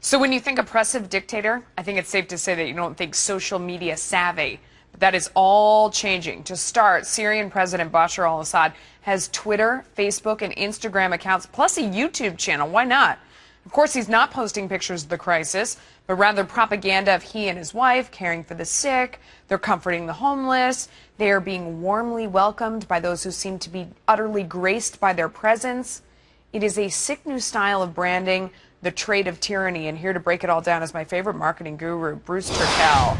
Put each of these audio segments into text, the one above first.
So when you think oppressive dictator, I think it's safe to say that you don't think social media savvy. But that is all changing. To start, Syrian President Bashar al-Assad has Twitter, Facebook, and Instagram accounts, plus a YouTube channel. Why not? Of course, he's not posting pictures of the crisis, but rather propaganda of he and his wife caring for the sick. They're comforting the homeless. They are being warmly welcomed by those who seem to be utterly graced by their presence. It is a sick new style of branding, the trait of tyranny. And here to break it all down is my favorite marketing guru, Bruce Turkel.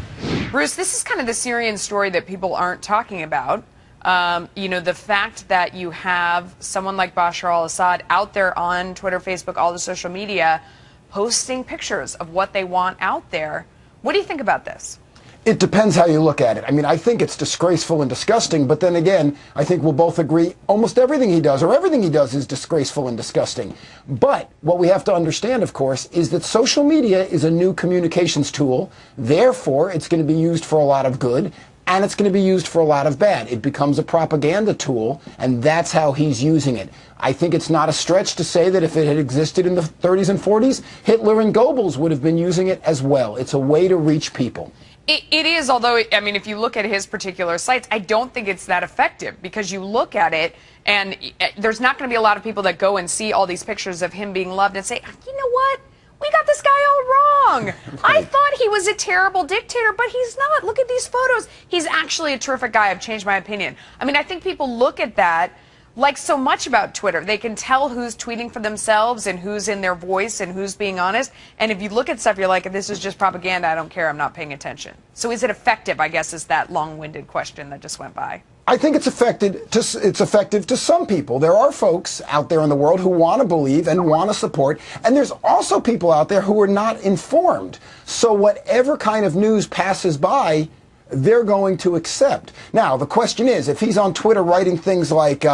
Bruce, this is kind of the Syrian story that people aren't talking about. You know, the fact that you have someone like Bashar al-Assad out there on Twitter, Facebook, all the social media, posting pictures of what they want out there. What do you think about this? It depends how you look at it. I mean, I think it's disgraceful and disgusting, but then again, I think we'll both agree almost everything he does, or everything he does, is disgraceful and disgusting. But what we have to understand, of course, is that social media is a new communications tool. Therefore, it's going to be used for a lot of good, and it's going to be used for a lot of bad. It becomes a propaganda tool, and that's how he's using it. I think it's not a stretch to say that if it had existed in the 30s and 40s, Hitler and Goebbels would have been using it as well. It's a way to reach people. It is, although, I mean, if you look at his particular sites, I don't think it's that effective, because you look at it and there's not going to be a lot of people that go and see all these pictures of him being loved and say, you know what? We got this guy all wrong. Right. I thought he was a terrible dictator, but he's not. Look at these photos. He's actually a terrific guy. I've changed my opinion. I mean, I think people look at that like so much about Twitter. They can tell who's tweeting for themselves and who's in their voice and who's being honest. And if you look at stuff, you're like, this is just propaganda. I don't care. I'm not paying attention. So is it effective, I guess, is that long-winded question that just went by. I think it's effective to some people. There are folks out there in the world who want to believe and want to support, and there's also people out there who are not informed. So whatever kind of news passes by, they're going to accept. Now, the question is, if he's on Twitter writing things like,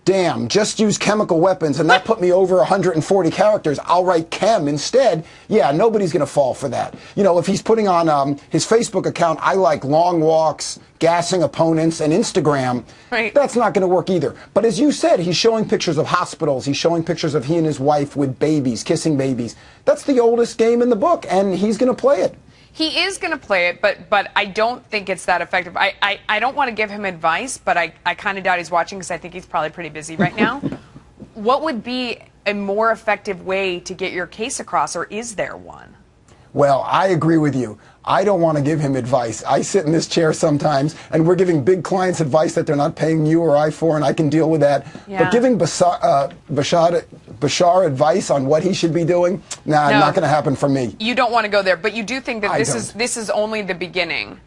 damn, just use chemical weapons and that put me over 140 characters, I'll write chem instead, yeah, nobody's going to fall for that. You know, if he's putting on his Facebook account, I like long walks, gassing opponents, and Instagram, right, that's not going to work either. But as you said, he's showing pictures of hospitals, he's showing pictures of he and his wife with babies, kissing babies. That's the oldest game in the book, and he's going to play it. He is going to play it, but I don't think it's that effective. I don't want to give him advice, but I kind of doubt he's watching, because I think he's probably pretty busy right now. What would be a more effective way to get your case across, or is there one? Well, I agree with you. I don't want to give him advice. I sit in this chair sometimes, and we're giving big clients advice that they're not paying you or I for, and I can deal with that. Yeah. But giving Bashar advice on what he should be doing, nah, no, not going to happen for me. You don't want to go there, but you do think that this is only the beginning.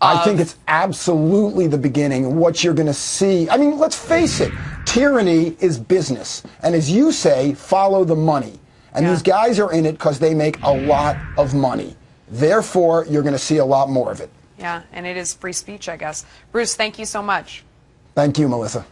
I think it's absolutely the beginning. What you're going to see, I mean, let's face it, tyranny is business. And as you say, follow the money. And these guys are in it because they make a lot of money. Therefore, you're going to see a lot more of it. Yeah, and it is free speech, I guess. Bruce, thank you so much. Thank you, Melissa.